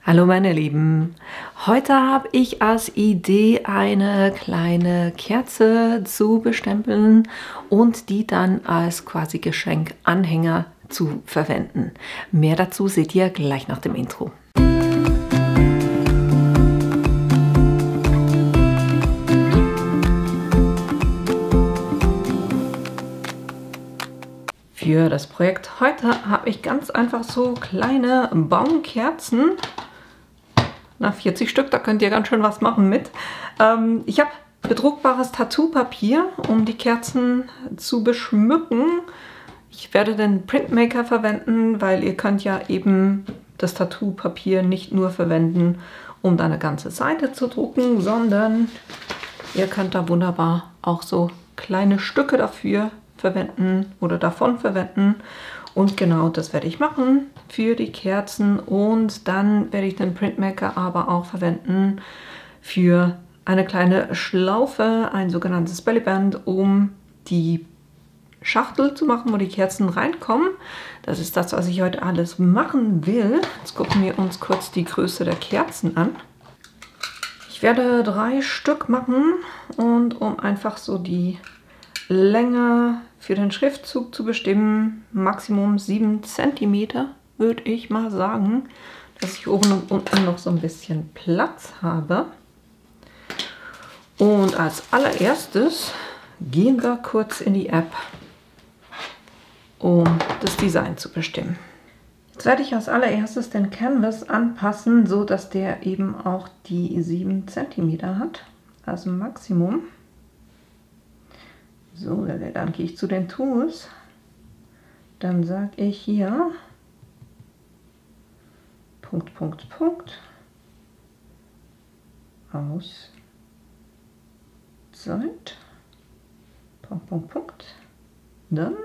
Hallo meine Lieben, heute habe ich als Idee eine kleine Kerze zu bestempeln und die dann als quasi Geschenkanhänger zu verwenden. Mehr dazu seht ihr gleich nach dem Intro. Für das Projekt heute habe ich ganz einfach so kleine Baumkerzen. Na, 40 Stück, da könnt ihr ganz schön was machen mit. Ich habe bedruckbares Tattoo-Papier, um die Kerzen zu beschmücken. Ich werde den Printmaker verwenden, weil ihr könnt ja eben das Tattoo-Papier nicht nur verwenden, um da eine ganze Seite zu drucken, sondern ihr könnt da wunderbar auch so kleine Stücke dafür verwenden oder davon verwenden. Und genau das werde ich machen für die Kerzen und dann werde ich den Printmaker aber auch verwenden für eine kleine Schlaufe, ein sogenanntes Bellyband, um die Schachtel zu machen, wo die Kerzen reinkommen. Das ist das, was ich heute alles machen will. Jetzt gucken wir uns kurz die Größe der Kerzen an. Ich werde 3 Stück machen und um einfach so die Länge für den Schriftzug zu bestimmen, Maximum 7 cm, würde ich mal sagen, dass ich oben und unten noch so ein bisschen Platz habe. Und als allererstes gehen wir kurz in die App, um das Design zu bestimmen. Jetzt werde ich als allererstes den Canvas anpassen, so dass der eben auch die 7 cm hat, also Maximum. So, dann gehe ich zu den Tools. Dann sage ich hier Punkt, Punkt, Punkt. Aus. Zeit. Punkt, Punkt, Punkt. Dann.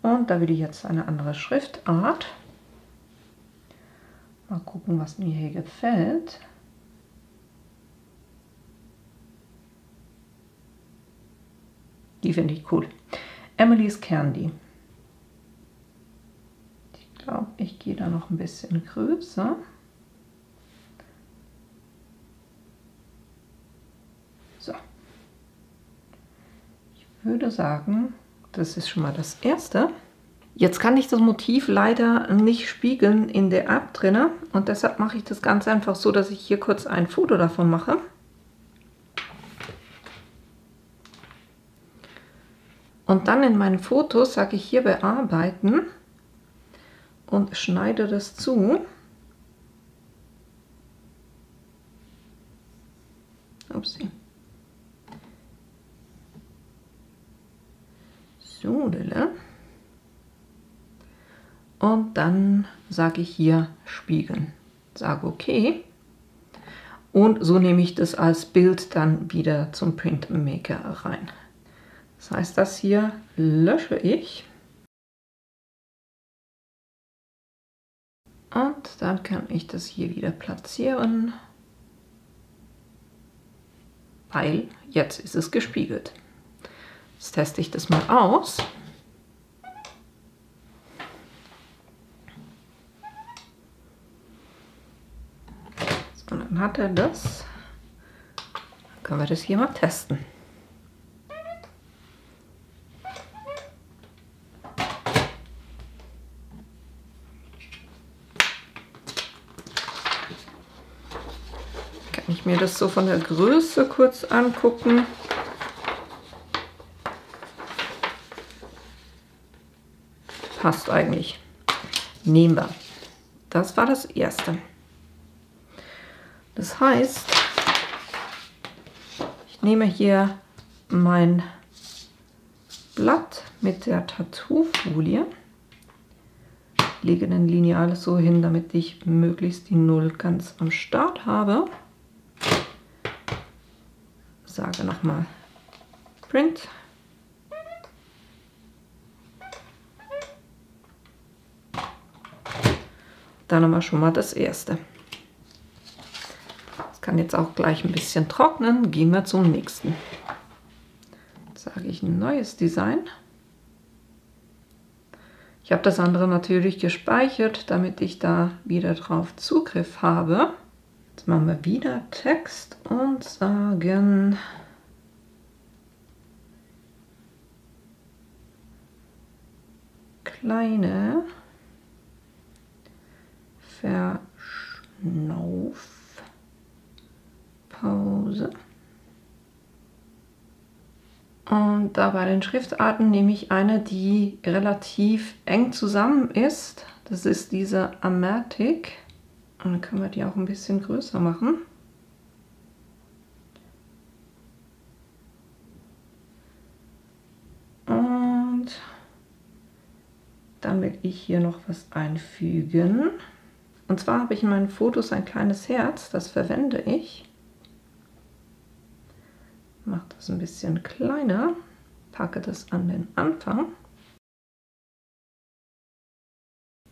Und da will ich jetzt eine andere Schriftart. Mal gucken, was mir hier gefällt. Die finde ich cool. Emily's Candy. Ich glaube, ich gehe da noch ein bisschen größer. So. Ich würde sagen, das ist schon mal das erste. Jetzt kann ich das Motiv leider nicht spiegeln in der App drinne und deshalb mache ich das ganz einfach so, dass ich hier kurz ein Foto davon mache. Und dann in meinen Fotos sage ich hier bearbeiten und schneide das zu. Upsi. So, und dann sage ich hier spiegeln. Sage okay. Und so nehme ich das als Bild dann wieder zum Printmaker rein. Das heißt, das hier lösche ich. Und dann kann ich das hier wieder platzieren, weil jetzt ist es gespiegelt. Jetzt teste ich das mal aus. So, dann hat er das. Dann können wir das hier mal testen. Kann ich mir das so von der Größe kurz angucken. Passt eigentlich. Nehmen wir. Das war das erste. Das heißt, ich nehme hier mein Blatt mit der Tattoo-Folie, lege den Lineal so hin, damit ich möglichst die 0 ganz am Start habe. Sage nochmal Print. Dann haben wir schon mal das erste. Das kann jetzt auch gleich ein bisschen trocknen. Gehen wir zum nächsten. Jetzt sage ich ein neues Design. Ich habe das andere natürlich gespeichert, damit ich da wieder drauf Zugriff habe. Jetzt machen wir wieder Text und sagen kleine Verschnaufpause. Und da bei den Schriftarten nehme ich eine, die relativ eng zusammen ist. Das ist diese Amatic. Und dann können wir die auch ein bisschen größer machen. Und dann will ich hier noch was einfügen. Und zwar habe ich in meinen Fotos ein kleines Herz, das verwende ich. Mache das ein bisschen kleiner, packe das an den Anfang.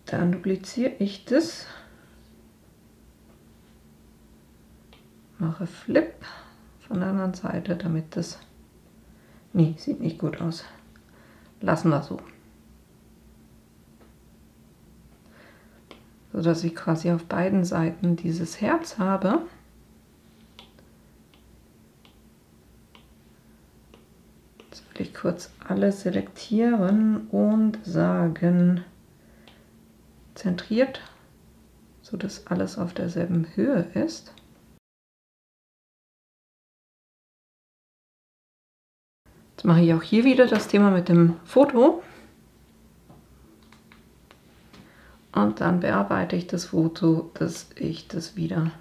Dann dupliziere ich das, mache Flip von der anderen Seite, damit das... Nee, sieht nicht gut aus. Lassen wir so. So dass ich quasi auf beiden Seiten dieses Herz habe. Jetzt will ich kurz alles selektieren und sagen, zentriert, so dass alles auf derselben Höhe ist. Jetzt mache ich auch hier wieder das Thema mit dem Foto. Und dann bearbeite ich das Foto, dass ich das wieder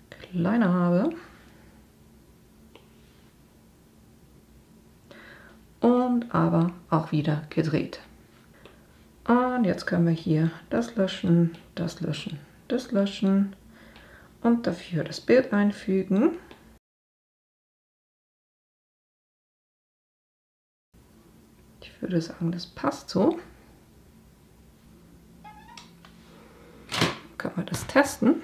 kleiner habe. Und aber auch wieder gedreht. Und jetzt können wir hier das löschen, das löschen, das löschen und dafür das Bild einfügen. Ich würde sagen, das passt so. Können wir das testen.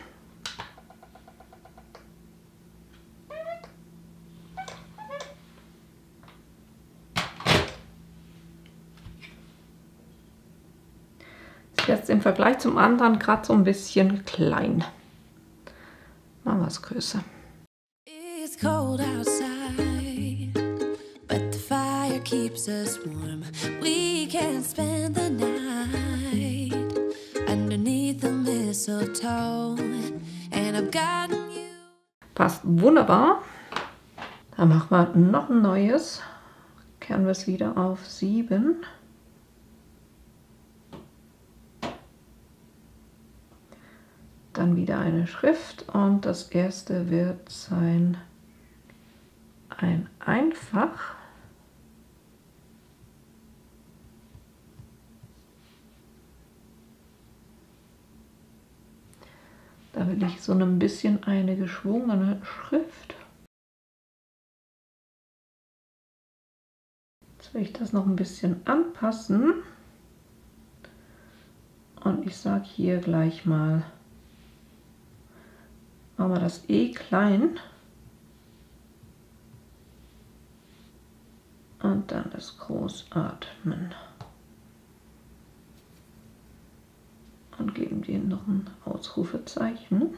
Ist jetzt im Vergleich zum anderen gerade so ein bisschen klein. Machen wir es größer. It's cold outside, but the fire keeps us warm. We can spend the night underneath the mistletoe, and I've gotten you. Passt wunderbar. Dann machen wir noch ein neues. Kehren wir es wieder auf 7. Dann wieder eine Schrift und das erste wird sein ein Einfach. Da will ich so ein bisschen eine geschwungene Schrift. Jetzt will ich das noch ein bisschen anpassen. Und ich sage hier gleich mal, machen wir das E klein. Und dann das Großatmen. Und geben dem noch ein Ausrufezeichen.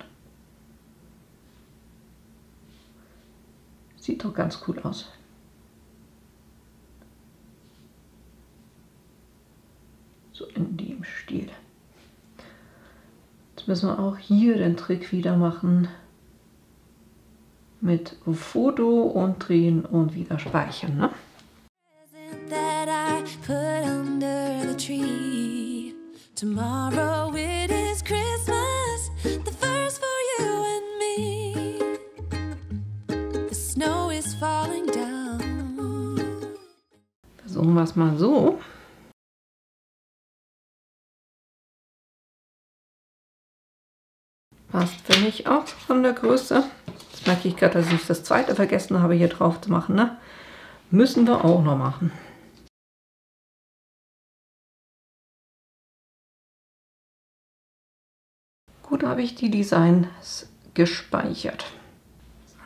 Sieht doch ganz cool aus. So in dem Stil. Jetzt müssen wir auch hier den Trick wieder machen. Mit Foto und drehen und wieder speichern. Ne? Tomorrow it is Christmas, the first for you and me. The snow is falling down. Versuchen wir es mal so. Passt für mich auch von der Größe. Jetzt merke ich gerade, dass ich das zweite vergessen habe, hier drauf zu machen. Ne? Müssen wir auch noch machen. Gut, habe ich die Designs gespeichert.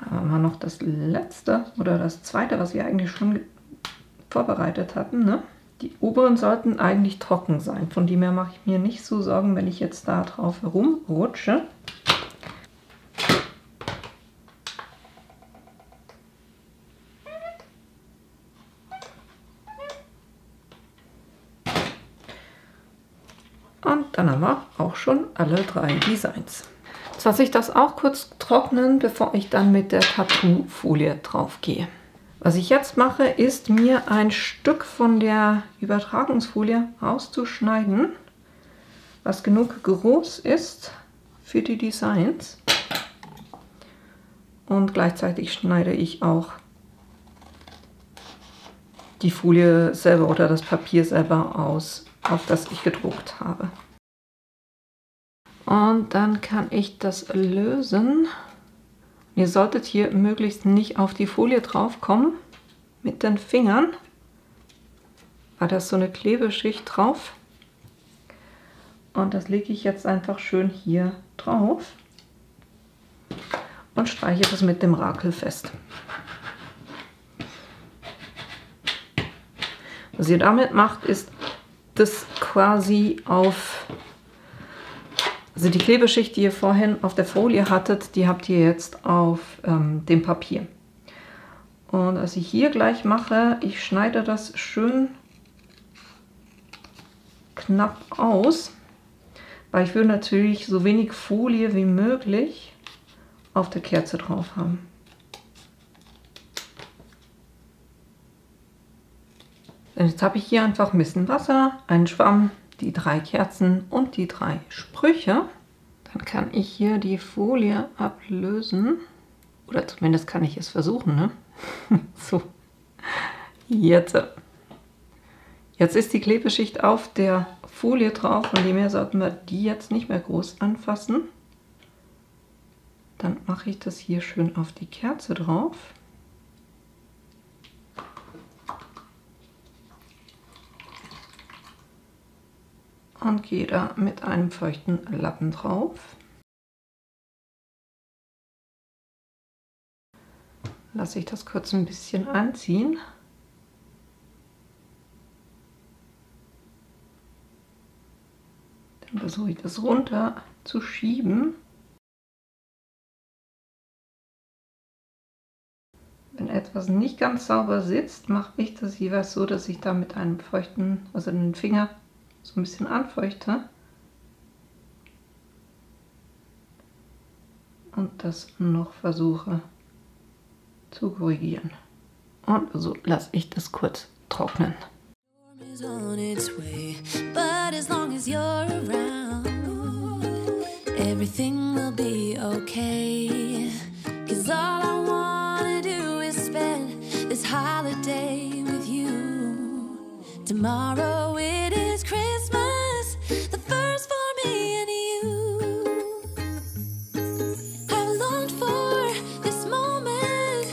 Haben wir noch das letzte oder das zweite, was wir eigentlich schon vorbereitet hatten, ne? Die oberen sollten eigentlich trocken sein. Von dem her mache ich mir nicht so Sorgen, wenn ich jetzt da drauf herumrutsche. Und dann haben wir auch schon alle 3 Designs. Jetzt lasse ich das auch kurz trocknen, bevor ich dann mit der Tattoo-Folie drauf gehe. Was ich jetzt mache, ist mir ein Stück von der Übertragungsfolie auszuschneiden, was genug groß ist für die Designs. Und gleichzeitig schneide ich auch die Folie selber oder das Papier selber aus, auf das ich gedruckt habe. Und dann kann ich das lösen. Ihr solltet hier möglichst nicht auf die Folie drauf kommen mit den Fingern, weil da ist so eine Klebeschicht drauf. Und das lege ich jetzt einfach schön hier drauf und streiche das mit dem Rakel fest. Was ihr damit macht, ist das quasi auf, also die Klebeschicht, die ihr vorhin auf der Folie hattet, die habt ihr jetzt auf dem Papier. Und was ich hier gleich mache, ich schneide das schön knapp aus, weil ich will natürlich so wenig Folie wie möglich auf der Kerze drauf haben. Und jetzt habe ich hier einfach ein bisschen Wasser, einen Schwamm, die 3 Kerzen und die 3 Sprüche. Dann kann ich hier die Folie ablösen. Oder zumindest kann ich es versuchen, ne? So. Jetzt. Jetzt ist die Klebeschicht auf der Folie drauf. Von dem her sollten wir die jetzt nicht mehr groß anfassen. Dann mache ich das hier schön auf die Kerze drauf. Und gehe da mit einem feuchten Lappen drauf. Lasse ich das kurz ein bisschen anziehen. Dann versuche ich das runter zu schieben. Wenn etwas nicht ganz sauber sitzt, mache ich das jeweils so, dass ich da mit einem feuchten, also den Finger so ein bisschen anfeuchte und das noch versuche zu korrigieren. Und so lasse ich das kurz trocknen. Tomorrow it is Christmas, the first for me and you. I've longed for this moment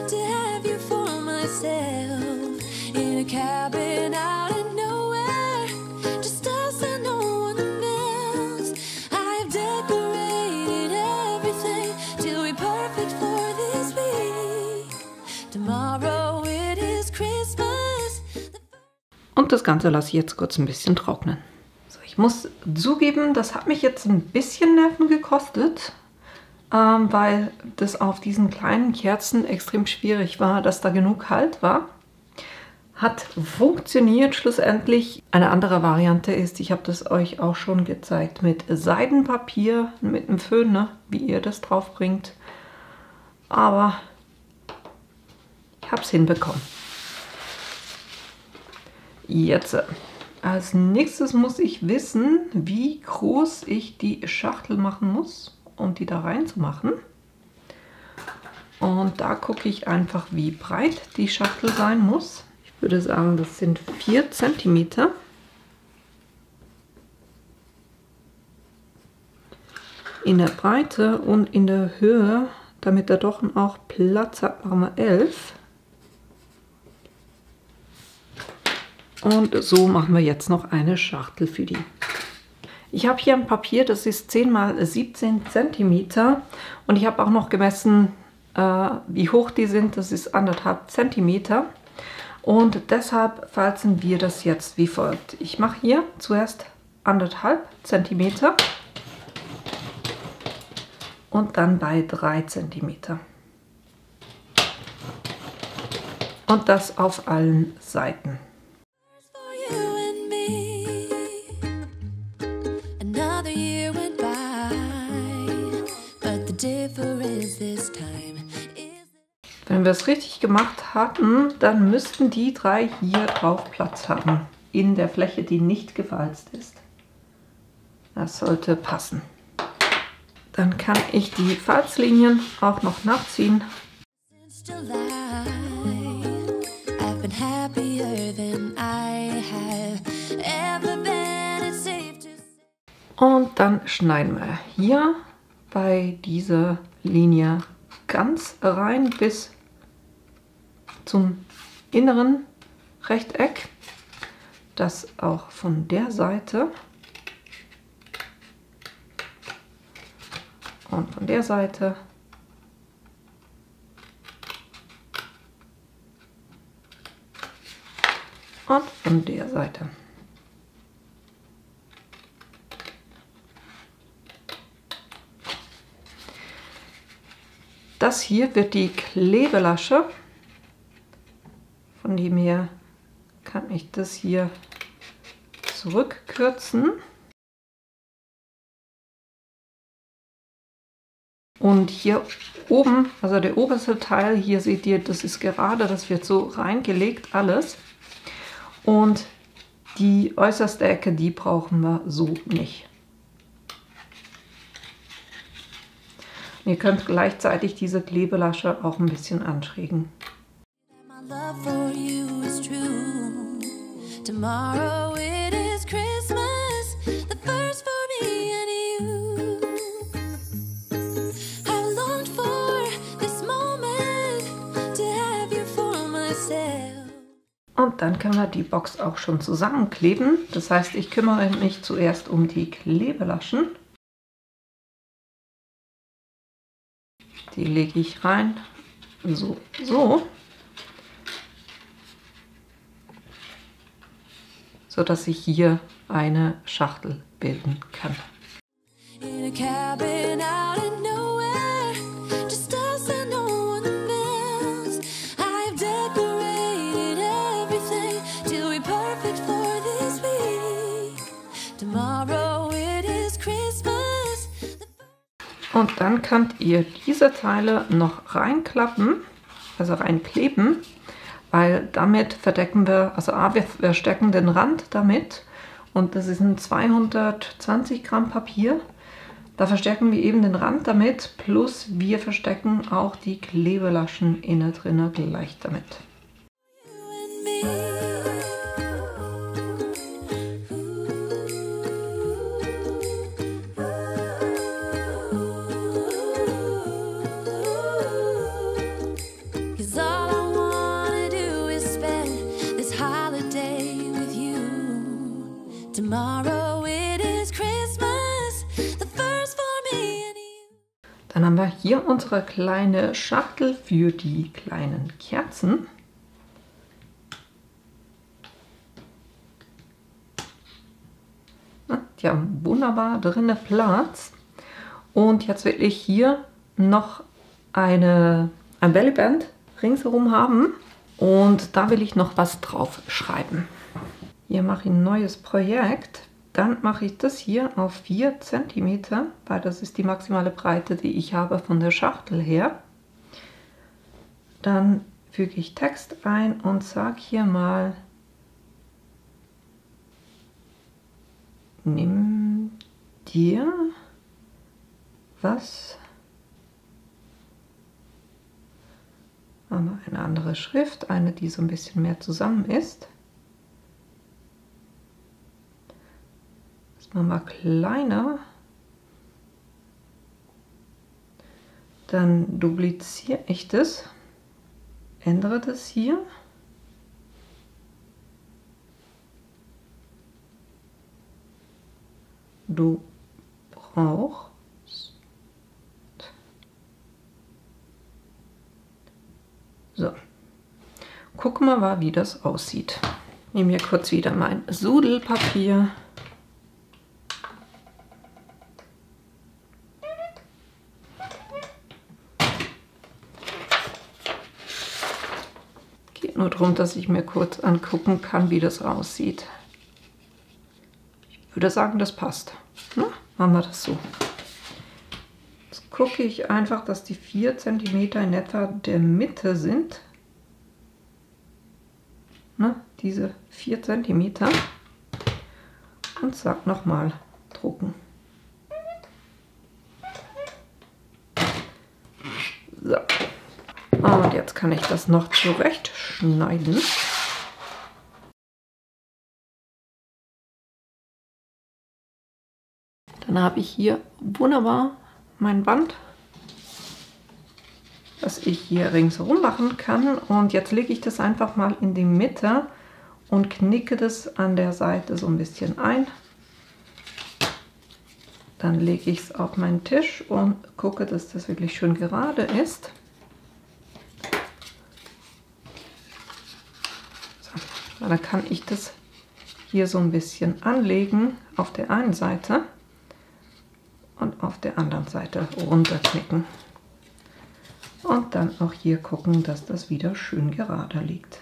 to have you for myself in a cabin out in nowhere, just us and no one else. I've decorated everything till we're perfect for this week. Tomorrow it is Christmas. Und das Ganze lasse ich jetzt kurz ein bisschen trocknen. So, ich muss zugeben, das hat mich jetzt ein bisschen Nerven gekostet, weil das auf diesen kleinen Kerzen extrem schwierig war, dass da genug Halt war. Hat funktioniert schlussendlich. Eine andere Variante ist, ich habe das euch auch schon gezeigt, mit Seidenpapier, mit einem Föhn, ne, wie ihr das drauf bringt. Aber ich habe es hinbekommen. Jetzt, als nächstes muss ich wissen, wie groß ich die Schachtel machen muss, um die da reinzumachen. Und da gucke ich einfach, wie breit die Schachtel sein muss. Ich würde sagen, das sind 4 cm. In der Breite und in der Höhe, damit der Dochen auch Platz hat, machen wir 11. Und so machen wir jetzt noch eine Schachtel für die. Ich habe hier ein Papier, das ist 10 x 17 cm. Und ich habe auch noch gemessen, wie hoch die sind. Das ist 1,5 cm. Und deshalb falzen wir das jetzt wie folgt. Ich mache hier zuerst 1,5 cm und dann bei 3 cm. Und das auf allen Seiten. For you and me. Another year went by, but the difference this time is. Wenn wir es richtig gemacht hatten, dann müssten die 3 hier drauf Platz haben, in der Fläche, die nicht gefalzt ist. Das sollte passen. Dann kann ich die Falzlinien auch noch nachziehen. Since July, I've been happier than I have ever been. It's safe to say. Und dann schneiden wir hier bei dieser Linie ganz rein bis zum inneren Rechteck. Das auch von der Seite. Und von der Seite. Und von der Seite. Das hier wird die Klebelasche. Von dem her kann ich das hier zurückkürzen. Und hier oben, also der oberste Teil, hier seht ihr, das ist gerade, das wird so reingelegt alles. Und die äußerste Ecke, die brauchen wir so nicht. Ihr könnt gleichzeitig diese Klebelasche auch ein bisschen anschrägen. My love for you is true. Tomorrow it is Christmas, the first for me and you. I longed for this moment to have you for myself. Und dann können wir die Box auch schon zusammenkleben. Das heißt, ich kümmere mich zuerst um die Klebelaschen. Die lege ich rein, so. So dass ich hier eine Schachtel bilden kann. In a cabin out in nowhere, just us and no one else. I've decorated everything till we're perfect for this week. Tomorrow it is Christmas. Und dann könnt ihr diese Teile noch reinklappen, also reinkleben, weil damit verdecken wir, also wir verstecken den Rand damit und das ist ein 220 Gramm Papier. Da verstärken wir eben den Rand damit, plus wir verstecken auch die Klebelaschen innen drin gleich damit. You and me. Tomorrow it is Christmas, the first for me and you. Dann haben wir hier unsere kleine Schachtel für die kleinen Kerzen. Die haben wunderbar drinnen Platz. Und jetzt will ich hier noch ein Bellyband ringsherum haben. Und da will ich noch was drauf schreiben. Hier mache ich ein neues Projekt. Dann mache ich das hier auf 4 cm, weil das ist die maximale Breite, die ich habe von der Schachtel her. Dann füge ich Text ein und sage hier mal, nimm dir was. Haben wir eine andere Schrift, eine, die so ein bisschen mehr zusammen ist. Mal kleiner, dann dupliziere ich das, ändere das hier, du brauchst gucken wir mal, wie das aussieht. Ich nehme hier kurz wieder mein Sudelpapier. Geht nur darum, dass ich mir kurz angucken kann, wie das aussieht. Ich würde sagen, das passt. Na, machen wir das so. Jetzt gucke ich einfach, dass die 4 cm in etwa der Mitte sind. Na, diese 4 cm. Und sag nochmal drucken. So. Und jetzt kann ich das noch zurechtschneiden. Dann habe ich hier wunderbar mein Band, das ich hier ringsherum machen kann. Und jetzt lege ich das einfach mal in die Mitte und knicke das an der Seite so ein bisschen ein. Dann lege ich es auf meinen Tisch und gucke, dass das wirklich schön gerade ist. So, dann kann ich das hier so ein bisschen anlegen auf der einen Seite und auf der anderen Seite runterknicken. Und dann auch hier gucken, dass das wieder schön gerade liegt.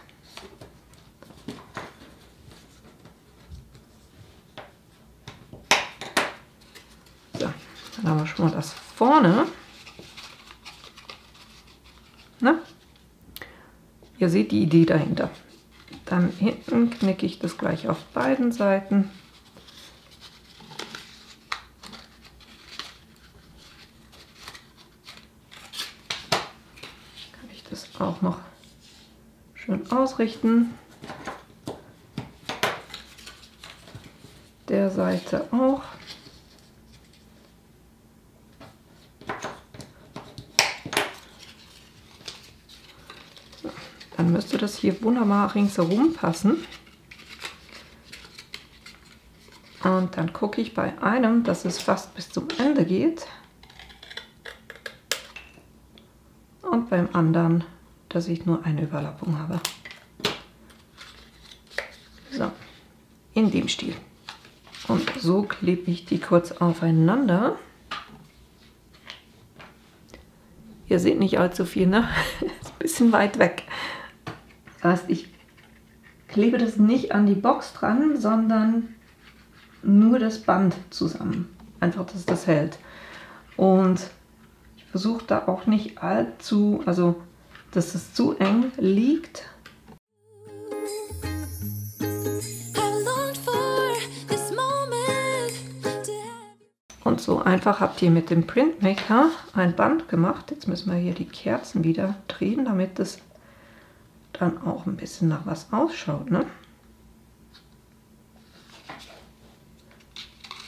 So, dann haben wir schon mal das vorne. Na? Ihr seht die Idee dahinter. Dann hinten knicke ich das gleich auf beiden Seiten. Kann ich das auch noch schön ausrichten. Der Seite auch. Dann müsste das hier wunderbar ringsherum passen. Und dann gucke ich bei einem, dass es fast bis zum Ende geht. Und beim anderen, dass ich nur eine Überlappung habe. So, in dem Stil. Und so klebe ich die kurz aufeinander. Ihr seht nicht allzu viel, ne? Ist ein bisschen weit weg. Das heißt, ich klebe das nicht an die Box dran, sondern nur das Band zusammen. Einfach, dass das hält. Und ich versuche da auch nicht allzu, also dass es zu eng liegt. Und so einfach habt ihr mit dem Printmaker ein Band gemacht. Jetzt müssen wir hier die Kerzen wieder drehen, damit es dann auch ein bisschen nach was ausschaut, ne?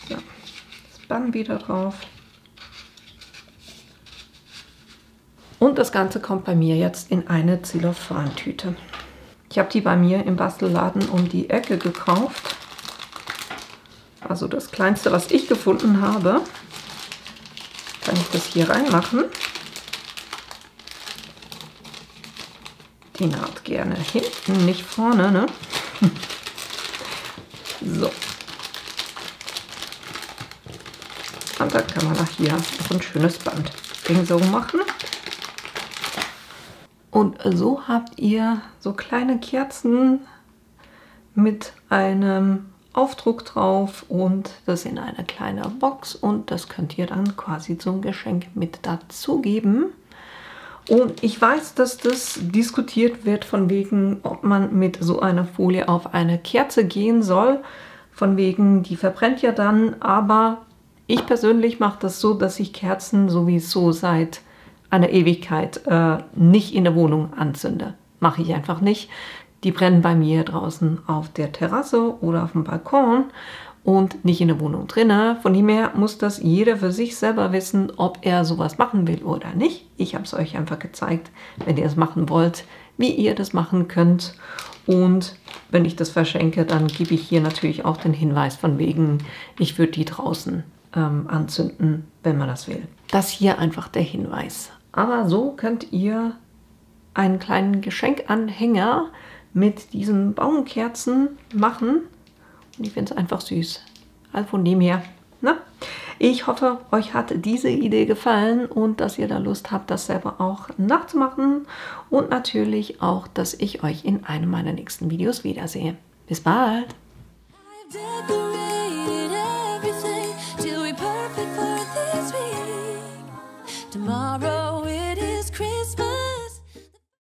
So, das Band wieder drauf. Und das Ganze kommt bei mir jetzt in eine Zellophantüte. Ich habe die bei mir im Bastelladen um die Ecke gekauft. Also das kleinste, was ich gefunden habe. Kann ich das hier reinmachen. Die Naht gerne hinten, nicht vorne, ne? So. Und dann kann man auch hier noch ein schönes Band so machen. Und so habt ihr so kleine Kerzen mit einem Aufdruck drauf und das in eine kleine Box. Und das könnt ihr dann quasi zum Geschenk mit dazu geben. Und ich weiß, dass das diskutiert wird von wegen, ob man mit so einer Folie auf eine Kerze gehen soll. Von wegen, die verbrennt ja dann. Aber ich persönlich mache das so, dass ich Kerzen sowieso seit einer Ewigkeit nicht in der Wohnung anzünde. Mache ich einfach nicht. Die brennen bei mir draußen auf der Terrasse oder auf dem Balkon und nicht in der Wohnung drinnen. Von dem her muss das jeder für sich selber wissen, ob er sowas machen will oder nicht. Ich habe es euch einfach gezeigt, wenn ihr es machen wollt, wie ihr das machen könnt. Und wenn ich das verschenke, dann gebe ich hier natürlich auch den Hinweis von wegen, ich würde die draußen anzünden, wenn man das will. Das hier einfach der Hinweis. Aber so könnt ihr einen kleinen Geschenkanhänger mit diesen Baumkerzen machen. Und ich finde es einfach süß. Also von dem her, ne? Ich hoffe, euch hat diese Idee gefallen und dass ihr da Lust habt, das selber auch nachzumachen. Und natürlich auch, dass ich euch in einem meiner nächsten Videos wiedersehe. Bis bald! I've decorated everything till we're perfect for this week. Tomorrow